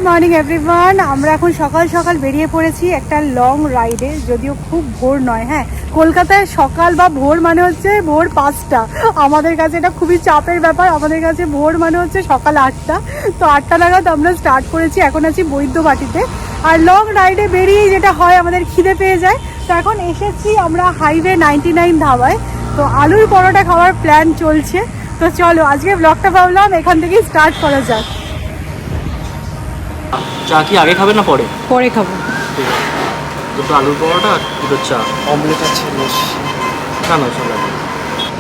Morning everyone. আমরা এখন সকাল সকাল বেরিয়ে পড়েছি একটা লং রাইডে, যদিও খুব ভোর নয়। হ্যাঁ, কলকাতায় সকাল বা ভোর মানে হচ্ছে ভোর 5টা। আমাদের কাছে এটা খুবই চাপের ব্যাপার। আমাদের কাছে ভোর মানে হচ্ছে সকাল 8টা। তো 8টা নাগাদ আমরা স্টার্ট করেছি, এখন আছি বৈদ্যবাটিতে। আর লং রাইডে বেরিয়েই যেটা হয়, আমাদের খিদে পেয়ে যায়। তো এখন এসেছি আমরা হাইওয়ে 99 ধাবায়। তো আলুর পরোটা খাওয়ার প্ল্যান চলছে। তো চলো আজকে ব্লগটা ভাবলাম এখান থেকেই স্টার্ট করা যাক। চা কি আগে খাবে না পরে? পরে খাবো। দুটো আলুর পরোটা, দুটো চা, অমলেট আছে না না চলে।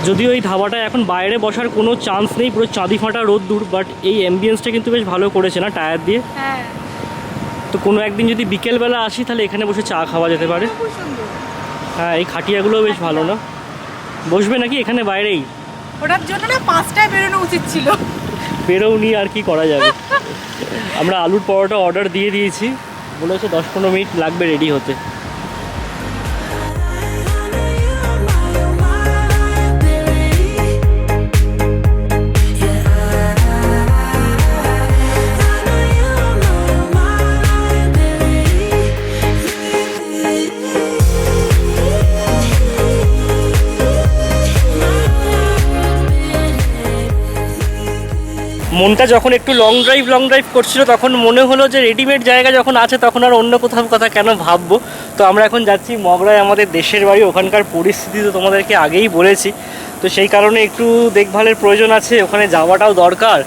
যদিও এই ধাবাটা এখন বাইরে বসার কোনো চান্স নেই, পুরো চাঁদি ফাটা রোদ্দুর, বাট এই অ্যাম্বিয়েন্সটা কিন্তু বেশ ভালো করেছে না টায়ার দিয়ে। হ্যাঁ, তো কোনো একদিন যদি বিকেলবেলা আসি তাহলে এখানে বসে চা খাওয়া যেতে পারে। হ্যাঁ, এই খাটিয়াগুলোও বেশ ভালো না? বসবে নাকি এখানে বাইরেই? ওটার জন্য না 5টায় বেরোনো উচিত ছিল। বেরোনি, আর কি করা যাবে। আমরা আলুর পরোটা অর্ডার দিয়ে দিয়েছি, বলেছে 10-15 মিনিট লাগবে রেডি হতে। মনটা যখন একটু লং ড্রাইভ করছিল তখন মনে হলো যে রেডিমেড জায়গা যখন আছে তখন আর অন্য কোথাও কথা কেন ভাববো। তো আমরা এখন যাচ্ছি মগরায়, আমাদের দেশের বাড়ি। ওখানকার পরিস্থিতি তো তোমাদেরকে আগেই বলেছি, তো সেই কারণে একটু দেখভালের প্রয়োজন আছে, ওখানে যাওয়াটাও দরকার,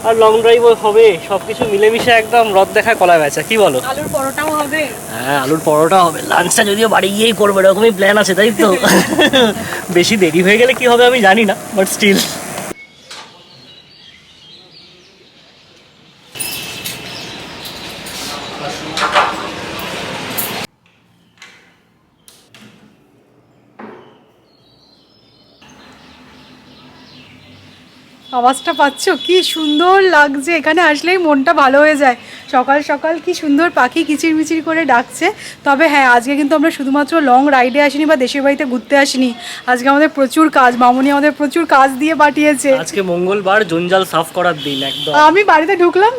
আর লং ড্রাইভও হবে। সব কিছু মিলেমিশে একদম রথ দেখা কলা বেচা, কি বলো? আলুর পরোটাও হবে। হ্যাঁ, আলুর পরোটা হবে। লাঞ্চটা যদিও বাড়ি গিয়েই করবো, এরকমই প্ল্যান আছে, তাই তো? বেশি দেরি হয়ে গেলে কি হবে আমি জানি না, বাট স্টিল। আওয়াজটা পাচ্ছ? কি সুন্দর লাগছে, এখানে আসলেই মনটা ভালো হয়ে যায়। সকাল সকাল কি সুন্দর পাখি কিচিরমিচির করে ডাকছে। তবে হ্যাঁ, আজকে কিন্তু আমরা শুধুমাত্র লং রাইডে আসিনি বা দেশের বাড়িতে ঘুরতে আসিনি। আজকে আমাদের প্রচুর কাজ, মামুনি আমাদের প্রচুর কাজ দিয়ে পাঠিয়েছে। আজকে মঙ্গলবার, জঞ্জাল সাফ করার দিন একদম। আমি বাড়িতে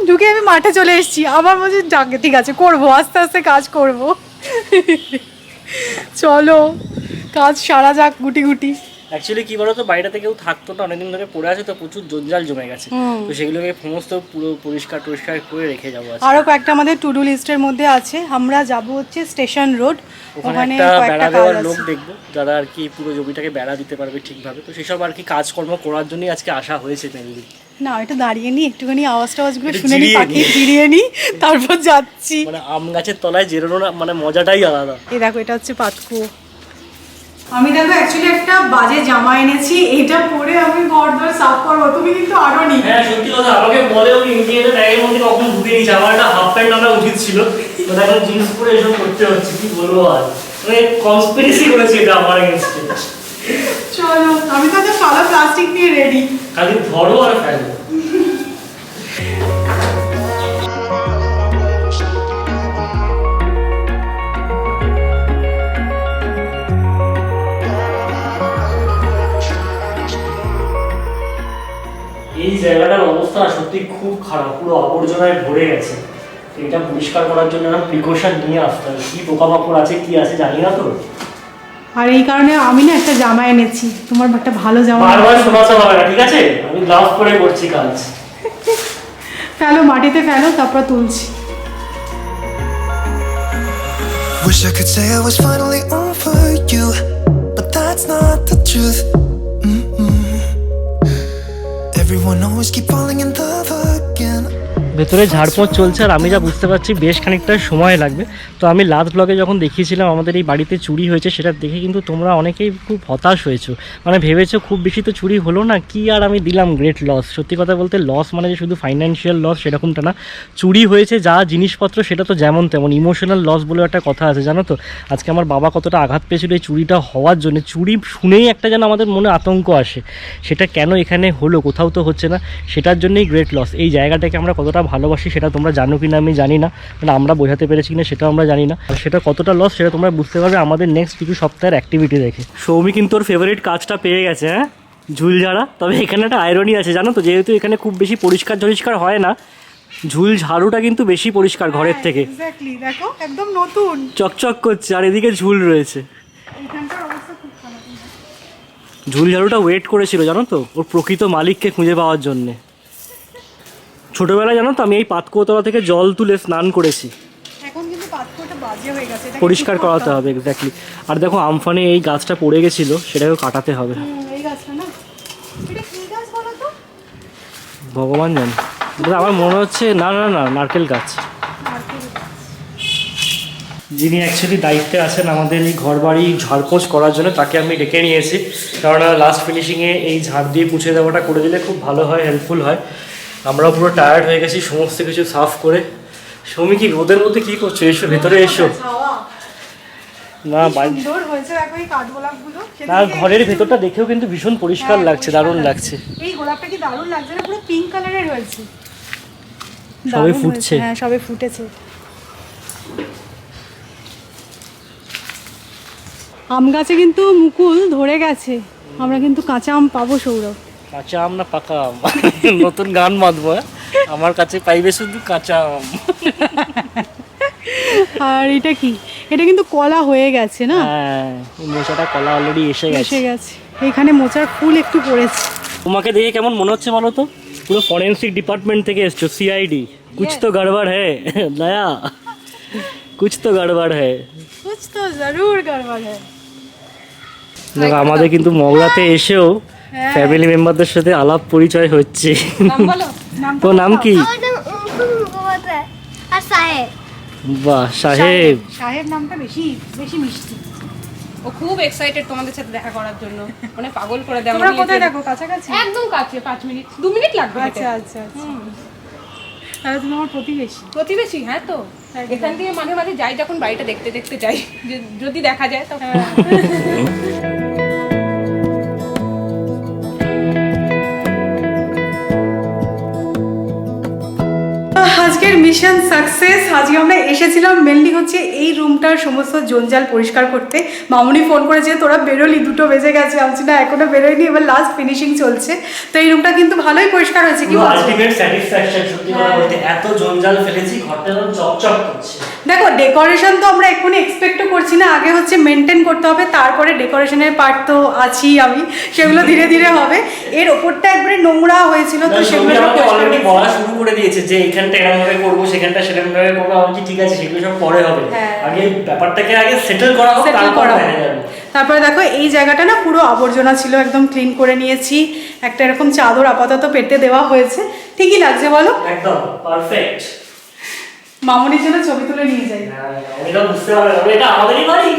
ঢুকে আমি মাঠে চলে এসেছি। আবার বলছি ডাকে, ঠিক আছে করবো, আস্তে আস্তে কাজ করব। চলো কাজ সারা যাক গুটি গুটি। অ্যাকচুয়ালি কি বলতো, বাড়িটাতে কেউ থাকতো না, অনেকদিন ধরে পড়ে আছে, তো প্রচুর জঞ্জাল জমে গেছে। তো সেগুলোকে সমস্ত পুরো পরিষ্কার করে রেখে যাবো। আরও কয়েকটা আমাদের টু ডু লিস্টের মধ্যে আছে। আমরা যাব হচ্ছে স্টেশন রোড, ওখানে একটা বেড়া দেওয়ার কাজ লোক আছে। দেখবো যারা আর কি পুরো জমিটাকে বেড়া দিতে পারবে ঠিকভাবে। তো সেসব আর কি কাজকর্ম করার জন্যই আজকে আসা হয়েছে মেনলি। না, এটা দাঁড়িয়ে নি, একটুখানি আওয়াজগুলো শুনে নি, পাখি জিরিয়ে নি, তারপর যাচ্ছি। মানে আম গাছের তলায় জিরানো না, মানে মজাটাই আলাদা। এই দেখো, এটা হচ্ছে পাতকু। আমি দেখো অ্যাকচুয়ালি একটা বাজে জামা এনেছি, এটা পরে আমি ঘরদোর সাফ করবো। তুমি কিন্তু আরো নি। হ্যাঁ সত্যি কথা, আমাকে বলেও ইন্ডিয়াতে ব্যাগের মধ্যে কখন ঢুকে নিয়েছি। আমার একটা হাফ প্যান্ট আনা উচিত ছিল, তো এখন জিন্স পরে এসব করতে হচ্ছে। কি বলবো, আর মানে কনস্পিরেসি করেছি এটা আমার এগেইনস্টে। চলো, আমি তো সাদা প্লাস্টিক নিয়ে রেডি, খালি ধরো আর ফেলো। এই জায়গাটার অবস্থা সত্যি খুব খারাপ, পুরো আবর্জনায় ভরে গেছে। এটা পরিষ্কার করার জন্য না প্রিকশন নিয়ে আসতে হবে। কি পোকামাকড় আছে কি আছে জানি না তো। আর এই কারণে আমি না একটা জামা এনেছি, তোমার একটা ভালো জামা। বারবার শোনাতে হবে না, ঠিক আছে? আমি লাভ করে করছি কাজ। ফেলো, মাটিতে ফেলো, তারপর তুলছি। Wish I could say I was finally over you, but that's not the truth. Everyone always keep falling in love again. ভেতরে ঝাড়পোঁছ চলছে, আর আমি যা বুঝতে পারছি বেশ খানিকটা সময় লাগবে। তো আমি লাস্ট ব্লগে যখন দেখিয়েছিলাম আমাদের এই বাড়িতে চুরি হয়েছে, সেটা দেখে কিন্তু তোমরা অনেকেই খুব হতাশ হয়েছো। মানে ভেবেছো খুব বেশি তো চুরি হলো না, কি আর আমি দিলাম গ্রেট লস। সত্যি কথা বলতে লস মানে যে শুধু ফাইন্যান্সিয়াল লস সেরকমটা না, চুরি হয়েছে যা জিনিসপত্র সেটা তো যেমন তেমন। ইমোশনাল লস বলে একটা কথা আছে, জানো তো? আজকে আমার বাবা কতটা আঘাত পেয়েছিল এই চুরিটা হওয়ার জন্য। চুরি শুনেই একটা যেন আমাদের মনে আতঙ্ক আসে, সেটা কেন এখানে হলো, কোথাও তো হচ্ছে না, সেটার জন্যই গ্রেট লস। এই জায়গাটাকে আমরা কতটা ভালোবাসি সেটা তোমরা জানো কিনা আমি জানি না, মানে আমরা বোঝাতে পেরেছি কিনা সেটাও আমরা জানি না। আর সেটা কতটা লস সেটা তোমরা বুঝতে পারবে আমাদের নেক্সট কিছু সপ্তাহের অ্যাক্টিভিটি দেখে। সৌমি কিন্তু ওর ফেভারিট কাজটা পেয়ে গেছে, হ্যাঁ, ঝুলঝাড়া। তবে এখানে একটা আয়রনি আছে জানো তো, যেহেতু এখানে খুব বেশি পরিষ্কার হয় না, ঝুল ঝাড়ুটা কিন্তু বেশি পরিষ্কার ঘরের থেকে, এক্স্যাক্টলি, দেখো একদম নতুন চকচক করছে, আর এদিকে ঝুল রয়েছে। এখানকার অবস্থা খুব খারাপ। ঝুল ঝাড়ুটা ওয়েট করেছিল জানো তো, ওর প্রকৃত মালিককে খুঁজে পাওয়ার জন্যে। ছোটবেলায় জানো তো আমি এই পাতকুয়োতলা থেকে জল তুলে স্নান করেছি। এখন কিন্তু পাথরটা বাজে হয়ে গেছে, এটাকে পরিষ্কার ঠিক করাতে হবে, এক্স্যাক্টলি। আর দেখো আমফানে এই গাছটা পড়ে গেছিল, সেটাকেও কাটাতে হবে। এই গাছটা না, এটা কি গাছ বলো তো? ভগবান জানে, আমার মনে হচ্ছে না না না নারকেল গাছ। যিনি অ্যাকচুয়ালি দায়িত্বে আছেন আমাদের এই ঘর বাড়ি ঝাড়পোছ করার জন্য, তাকে আমি ডেকে নিয়েছি। কারণ লাস্ট ফিনিশিংয়ে এই ঝাড় দিয়ে মুছে দেওয়াটা করে দিলে খুব ভালো হয়, হেল্পফুল হয়। আমরাও পুরো টায়ার্ড হয়ে গেছি সমস্ত কিছু সাফ করে। সৌমি কি রোদের মধ্যে কি করছো? এসো ভেতরে এসো। না সুন্দর হয়েছে দেখো এই কাঠগোলাপগুলো। না, ঘরের ভেতরটা দেখেও কিন্তু ভীষণ পরিষ্কার লাগছে, দারুণ লাগছে। এই গোলাপটা কি দারুণ লাগছে না, পুরো পিঙ্ক কালারের হয়েছে, সবে ফুটছে। হ্যাঁ সবে ফুটেছে। আম গাছে কিন্তু মুকুল ধরে গেছে, আমরা কিন্তু কাঁচা আম পাবো সৌরভ। কাঁচা আম না পাকা আম? নতুন গান বাঁধবো, আমার কাছে পাইবে শুধু কাঁচা আম। আর এটা কি? এটা কিন্তু কলা হয়ে গেছে না? হ্যাঁ, মোচাটা কলা অলরেডি এসে গেছে। এখানে মোচার ফুল একটু পড়েছে। তোমাকে দেখে কেমন মনে হচ্ছে বলো তো? পুরো ফরেন্সিক ডিপার্টমেন্ট থেকে এসছো, সিআইডি। কুছ তো গড়বড় হ্যায় দয়া, কুছ তো গড়বড় হ্যায়, কুছ তো জরুর গড়বড় হ্যায়। দেখো আমাদের কিন্তু মগরাতে এসেও ফ্যামিলি মেম্বারদের সাথে আলাপ পরিচয় হচ্ছে। তো নাম কি? বাহ, সাহেব। সাহেব নামটা বেশি বেশি মিষ্টি। ও খুব এক্সাইটেড তোমাদের সাথে দেখা করার জন্য, মানে পাগল করে দেয়। তোমরা কোথায় দেখো? কাছাকাছি? একদম কাছে, 5 মিনিট 2 মিনিট লাগবে। আচ্ছা আচ্ছা আচ্ছা। তাহলে তুমি আমার প্রতিবেশী। প্রতিবেশী, হ্যাঁ তো এখান থেকে মাঝে মাঝে যাই, যখন বাড়িটা দেখতে দেখতে যাই, যদি দেখা যায় তখন। আজকের মিশন সাকসেস। আজকে আমরা এসেছিলাম মেনলি হচ্ছে এই রুমটার সমস্ত জঞ্জাল পরিষ্কার করতে। মামুনি ফোন করেছে তোরা বেরোলি, 2টো বেজে গেছে। আমি না এখনো বেরোয়নি, এবার লাস্ট ফিনিশিং চলছে। তো এই রুমটা কিন্তু ভালোই পরিষ্কার হয়েছে। কি আলটিমেট স্যাটিসফ্যাকশন, সত্যি কথা বলতে এত জঞ্জাল ফেলেছি, ঘরটা যেন চকচক করছে। দেখো ডেকোরেশন তো আমরা এক্ষুনি এক্সপেক্টও করছি না, আগে হচ্ছে মেনটেন করতে হবে, তারপরে ডেকোরেশনের পার্ট তো আছি আমি, সেগুলো ধীরে ধীরে হবে। এর ওপরটা একবারে নোংরা হয়েছিল, তো সেগুলো অলরেডি বলা শুরু করে দিয়েছে যে এখানটা এরকম ভাবে করবো, সেখানটা সেরকম ভাবে করবো। আমি কি ঠিক আছে, সেগুলো সব পরে হবে, আগে ব্যাপারটাকে আগে সেটেল করা হোক, তারপর দেখা যাবে। তারপরে দেখো এই জায়গাটা না পুরো আবর্জনা ছিল, একদম ক্লিন করে নিয়েছি। একটা এরকম চাদর আপাতত পেতে দেওয়া হয়েছে। ঠিকই লাগছে বলো? একদম পারফেক্ট। মামুনির জন্য ছবি তুলে নিয়ে যাই। এটা বুঝতে পারবে, এটা আমাদেরই বাড়ি।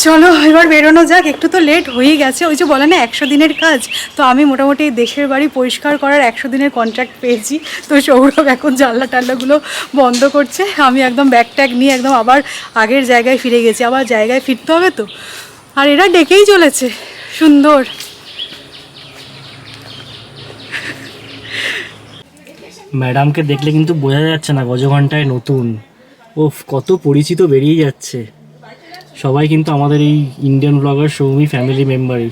চলো এবার বেরোনো যাক, একটু তো লেট হয়ে গেছে। ওই যে বলে না 100 দিনের কাজ, তো আমি মোটামুটি দেশের বাড়ি পরিষ্কার করার 100 দিনের কন্ট্রাক্ট পেয়েছি। তো সৌরভ এখন জানলা টাল্লাগুলো বন্ধ করছে, আমি একদম ব্যাগ ট্যাগ নিয়ে একদম আবার আগের জায়গায় ফিরে গেছি। আবার জায়গায় ফিরতে হবে তো। আর এরা ডেকেই চলেছে, সুন্দর। ম্যাডামকে দেখলে কিন্তু বোঝা যাচ্ছে না গজঘণ্টায় নতুন। ওফ, কত পরিচিত বেরিয়ে যাচ্ছে। সবাই কিন্তু আমাদের এই ইন্ডিয়ান ব্লগার সৌমি ফ্যামিলি মেম্বারই।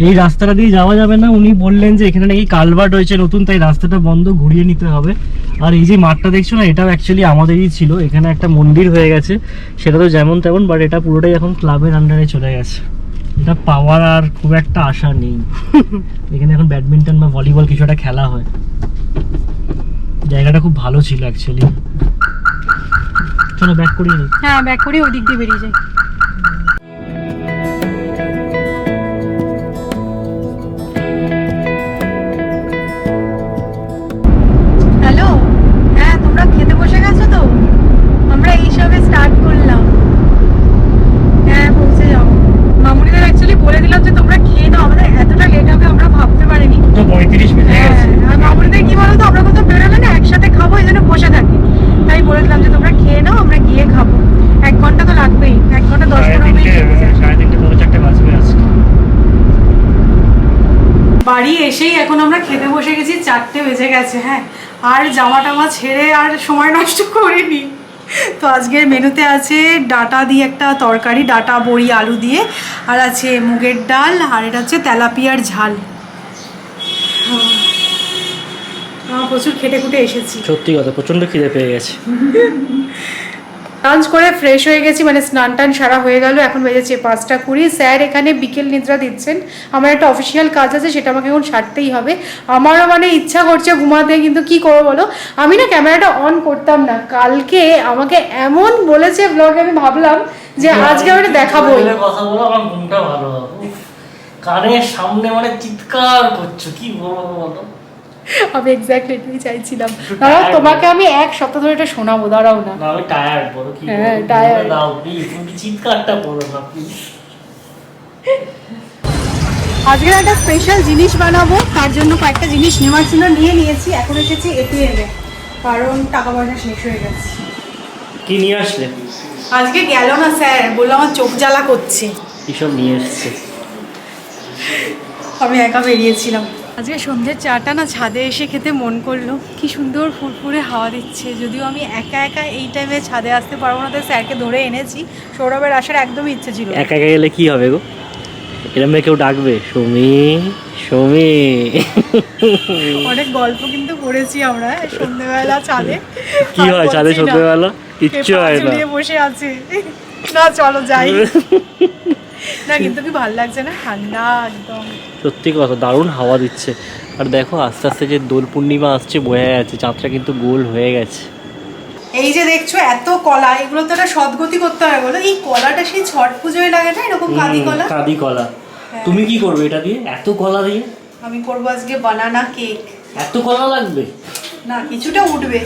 এই রাস্তাটা দিয়ে যাওয়া যাবে না, উনি বললেন যে এখানে নাকি কালভার্ট হয়েছে নতুন, তাই রাস্তাটা বন্ধ, ঘুরিয়ে নিতে হবে। আর এই যে মাঠটা দেখছো না, এটাও অ্যাকচুয়ালি আমাদেরই ছিল। এখানে একটা মন্দির হয়ে গেছে, সেটা তো যেমন তেমন, বাট এটা পুরোটাই এখন ক্লাবের আন্ডারে চলে গেছে। এটা পাওয়ার আর খুব একটা আশা নেই। এখানে এখন ব্যাডমিন্টন বা ভলিবল কিছু একটা খেলা হয়। জায়গাটা খুব ভালো ছিল অ্যাকচুয়ালি। চলো ব্যাক করিয়ে নিই। হ্যাঁ ব্যাক করে ওই দিক দিয়ে বেরিয়ে যাই। হ্যালো, হ্যাঁ তোমরা খেতে বসে গেছো তো? আমরা এইসবে স্টার্ট করলাম। হ্যাঁ পৌঁছে যাও। মামুনিদের অ্যাকচুয়ালি বলে দিলাম যে তোমরা খেয়ে নাও, আমাদের এতটা লেট হবে আমরা ভাবতে পারিনি। তো 35 বেজে গেছে। আর মামুনিদের কি বলো তো, আমরা কোথাও বেরোলে না একসাথে খাবো, এই জন্য বসে থাকি। তাই বলে দিলাম যে তোমরা খেয়ে নাও, আমরা গিয়ে খাবো। 1 ঘন্টা তো লাগবেই, 1 ঘন্টা 10-15 মিনিট। 3:30 বাজবে আজকে। বাড়ি এসেই এখন আমরা খেতে বসে গেছি, 4টে বেজে গেছে। হ্যাঁ, আর জামা টামা ছেড়ে আর সময় নষ্ট করিনি। তো আজকের মেনুতে আছে ডাঁটা দিয়ে একটা তরকারি, ডাঁটা বড়ি আলু দিয়ে, আর আছে মুগের ডাল, আর এটা হচ্ছে তেলাপিয়ার ঝাল। প্রচুর খেটে খুটে এসেছি, সত্যি কথা প্রচন্ড খিদে পেয়ে গেছে। লাঞ্চ করে ফ্রেশ হয়ে গেছি, মানে স্নান টান সারা হয়ে গেল। এখন বেজেছে 5:20। স্যার এখানে বিকেল নিদ্রা দিচ্ছেন। আমার একটা অফিসিয়াল কাজ আছে, সেটা আমাকে এখন সারতেই হবে। আমারও মানে ইচ্ছা করছে ঘুমাতে, কিন্তু কি করবো বলো, আমি না ক্যামেরাটা অন করতাম না। কালকে আমাকে এমন বলেছে ব্লগে, আমি ভাবলাম যে আজকে আমি দেখাবোই। কথা বলো, আমার ঘুমটা ভালো হবে। কানের সামনে মানে চিৎকার করছো, কি বলবো বলো। আমি এক্স্যাক্টলি এটাই চাইছিলাম। দাঁড়াও, তোমাকে আমি এক সপ্তাহ ধরে এটা শোনাবো, দাঁড়াও না। আমি টায়ার্ড বলো, কি হ্যাঁ টায়ার্ড। দাও প্লিজ, তুমি চিৎকারটা করো না প্লিজ। আজকে একটা স্পেশাল জিনিস বানাবো, তার জন্য কয়েকটা জিনিস নেওয়ার জন্য নিয়ে নিয়েছি। এখন এসেছি এটিএমে, কারণ টাকা পয়সা শেষ হয়ে গেছে। কি নিয়ে আসলে? আজকে গেল না স্যার, বললো আমার চোখ জ্বালা করছে। কিসব নিয়ে এসছে? আমি একা বেরিয়েছিলাম। আজকে সন্ধ্যের চাটা না ছাদে এসে খেতে মন করলো। কি সুন্দর ফুরফুরে হাওয়া দিচ্ছে। যদিও আমি একা একা এই টাইমে ছাদে আসতে পারবো না, তাই স্যারকে ধরে এনেছি। সৌরভের আসার একদমই ইচ্ছে ছিল। একা একা গেলে কি হবে গো? এরম কেউ ডাকবে সৌমি সৌমি? অনেক গল্প কিন্তু করেছি আমরা সন্ধ্যেবেলা ছাদে। কি হয় ছাদে সন্ধ্যেবেলা? কিচ্ছু হয় না, বসে আছে। না চলো যাই। না কিন্তু কি ভালো লাগছে না, ঠান্ডা একদম। সত্যি কথা, দারুণ হাওয়া দিচ্ছে। আর দেখো আস্তে আস্তে যে দোল পূর্ণিমা আসছে, বোঝা যাচ্ছে চাঁদটা কিন্তু গোল হয়ে গেছে। এই যে দেখছো এত কলা, এগুলো তো একটা সদ্গতি করতে হবে বলো। এই কলাটা সেই ছট পুজোয় লাগে না, এরকম কাঁদি কলা। কাঁদি কলা। তুমি কি করবে এটা দিয়ে, এত কলা দিয়ে? আমি করবো আজকে বানানা কেক। এত কলা লাগবে না, কিছুটা উঠবে।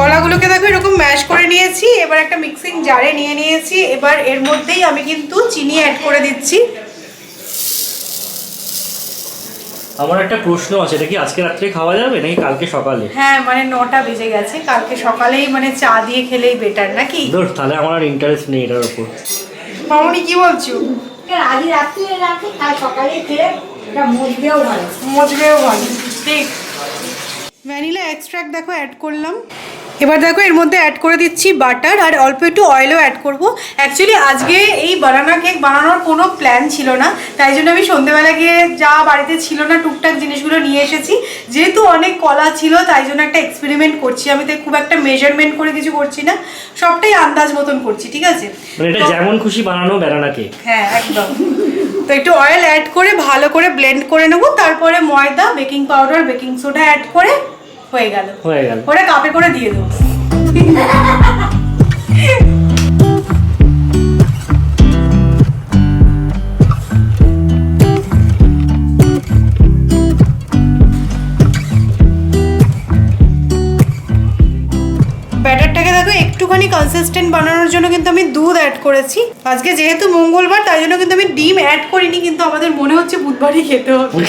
কলাগুলোকে দেখো এরকম ম্যাশ করে নিয়েছি। এবার একটা মিক্সিং জারে নিয়ে নিয়েছি। এবার এর মধ্যেই আমি কিন্তু চিনি অ্যাড করে দিচ্ছি। আমার একটা প্রশ্ন আছে, এটা কি আজকে রাত্রে খাওয়া যাবে নাকি কালকে সকালে? হ্যাঁ মানে 9টা বেজে গেছে, কালকে সকালেই মানে চা দিয়ে খেলেই বেটার নাকি? ধর তাহলে আমার আর ইন্টারেস্ট নেই এটার উপর। মামনি কি বলছো? আজ রাত্রে রাখি, কাল সকালে খেয়ে এটা মজবেও ভালো। মজবেও ভালো, ঠিক। ভ্যানিলা এক্সট্রাক্ট দেখো অ্যাড করলাম। এবার দেখো এর মধ্যে অ্যাড করে দিচ্ছি বাটার, আর অল্প একটু অয়েলও অ্যাড করব। অ্যাকচুয়ালি আজকে এই বানানা কেক বানানোর কোনো প্ল্যান ছিল না, তাই জন্য আমি সন্ধ্যেবেলা গিয়ে যা বাড়িতে ছিল না টুকটাক জিনিসগুলো নিয়ে এসেছি। যেহেতু অনেক কলা ছিল, তাই জন্য একটা এক্সপেরিমেন্ট করছি আমি। তো খুব একটা মেজারমেন্ট করে কিছু করছি না, সবটাই আন্দাজ মতন করছি, ঠিক আছে? মানে এটা যেমন খুশি বানানো বানানা কেক। হ্যাঁ একদম। তো একটু অয়েল অ্যাড করে ভালো করে ব্লেন্ড করে নেবো, তারপরে ময়দা, baking powder, baking soda add করে হয়ে গেল। ওরা কাপে করে দিয়ে দেবো। ব্যাটারটাকে দেখো একটুখানি কনসিস্টেন্ট বানানোর জন্য কিন্তু আমি দুধ অ্যাড করেছি। আজকে যেহেতু মঙ্গলবার, তাই জন্য কিন্তু আমি ডিম অ্যাড করিনি, কিন্তু আমাদের মনে হচ্ছে বুধবারই খেতে হবে।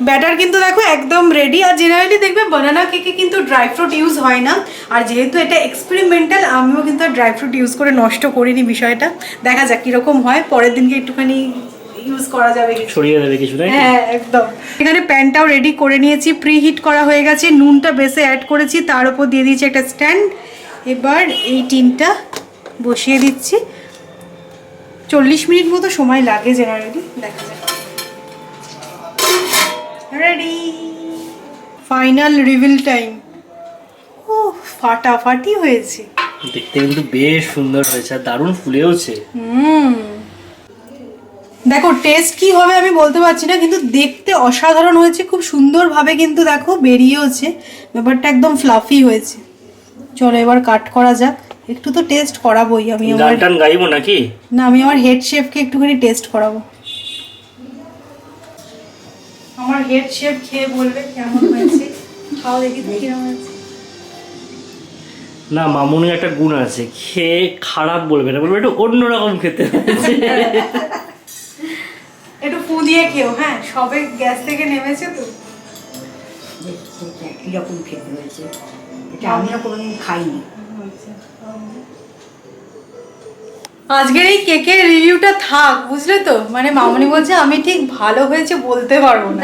ব্যাটার কিন্তু দেখো একদম রেডি। আর জেনারেলি দেখবে বানানা কেকে কিন্তু ড্রাই ফ্রুট ইউজ হয় না, আর যেহেতু এটা এক্সপেরিমেন্টাল, আমিও কিন্তু ড্রাই ফ্রুট ইউজ করে নষ্ট করিনি বিষয়টা। দেখা যাক কীরকম হয়, পরের দিনকে একটুখানি ইউজ করা যাবে, ছড়িয়ে দেবে কিছু। হ্যাঁ একদম। এখানে প্যানটাও রেডি করে নিয়েছি, প্রি হিট করা হয়ে গেছে। নুনটা বেসে অ্যাড করেছি, তার উপর দিয়ে দিয়েছি একটা স্ট্যান্ড। এবার এই টিনটা বসিয়ে দিচ্ছি। 40 মিনিট মতো সময় লাগে জেনারেলি, দেখা যাক। Ready, final reveal time. ও ফাটাফাটি হয়েছে, দেখতে কিন্তু বেশ সুন্দর হয়েছে, আর দারুণ ফুলেওছে। দেখো টেস্ট কি হবে আমি বলতে পারছি না, কিন্তু দেখতে অসাধারণ হয়েছে, খুব সুন্দরভাবে কিন্তু দেখো বেরিয়েওছে। ব্যাপারটা একদম ফ্লাফি হয়েছে। চলো এবার কাট করা যাক। একটু তো টেস্ট করাবোই আমি। আমার গান গাইবো নাকি? না, আমি আমার হেড শেফকে একটুখানি টেস্ট করাবো। আমার হেড শেফ খেয়ে বলবে কেমন হয়েছে। খাও দেখি কেমন হয়েছে। না, মামুনির একটা গুণ আছে, খেয়ে খারাপ বলবে না, বলবে একটু অন্যরকম খেতে হয়েছে। একটু ফু দিয়ে খেও। হ্যাঁ, সবে গ্যাস থেকে নেমেছে তো। কিরকম খেতে হয়েছে, এটা আমিও কোনোদিন খাইনি। আজকের এই কেকের রিভিউটা থাক, বুঝলে তো, মানে মামনি বলছে আমি ঠিক ভালো হয়েছে বলতে পারবো না,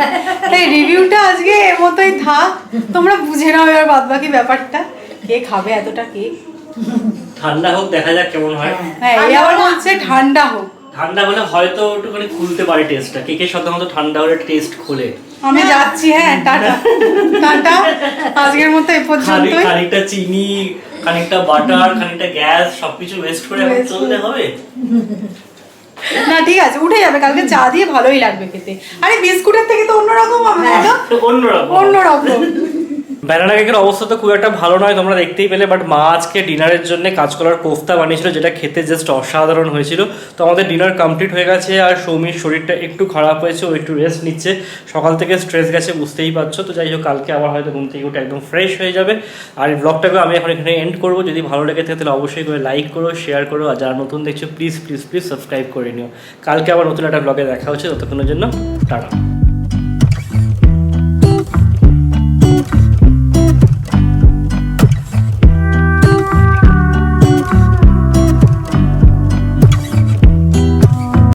তাই রিভিউটা আজকে এর মতোই থাক, তোমরা বুঝে নাও এবার বাদ বাকি ব্যাপারটা। কে খাবে এতটা কেক? ঠান্ডা হোক, দেখা যাক কেমন হয়। হ্যাঁ, এই আবার বলছে ঠান্ডা হোক। ঠান্ডা হলে হয়তো একটুখানি খুলতে পারে টেস্টটা, কেকের সাধারণত ঠান্ডা হলে টেস্ট খোলে। আমি যাচ্ছি, হ্যাঁ, টাটা টাটা, আজকের মতো এই পর্যন্তই। খানিকটা চিনি, খানিকটা বাটার, খানিকটা গ্যাস, সবকিছু ওয়েস্ট করে এখন চললে হবে না? ঠিক আছে, উঠে যাবে, কালকে চা দিয়ে ভালোই লাগবে খেতে। আরে বিস্কুটের থেকে তো অন্যরকম হবে, অন্যরকম। ব্যানানা কেকের অবস্থা তো খুব একটা ভালো নয়, তোমরা দেখতেই পেলে। বাট মা আজকে ডিনারের জন্য কাঁচকলার কোফতা বানিয়েছিল, যেটা খেতে জাস্ট অসাধারণ হয়েছিল। তো আমাদের ডিনার কমপ্লিট হয়ে গেছে, আর সৌমির শরীরটা একটু খারাপ হয়েছে, ও একটু রেস্ট নিচ্ছে, সকাল থেকে স্ট্রেস গেছে, বুঝতেই পারছো। তো যাই হোক, কালকে আবার হয়তো ঘুম থেকে উঠে একদম ফ্রেশ হয়ে যাবে। আর এই ব্লগটাকে আমি এখন এখানে এন্ড করবো। যদি ভালো লেগে থাকে তাহলে অবশ্যই করে লাইক করো, শেয়ার করো, আর যারা নতুন দেখছো প্লিজ প্লিজ প্লিজ সাবস্ক্রাইব করে নিও। কালকে আবার নতুন একটা ব্লগে দেখা হচ্ছে, ততক্ষণের জন্য টাটা।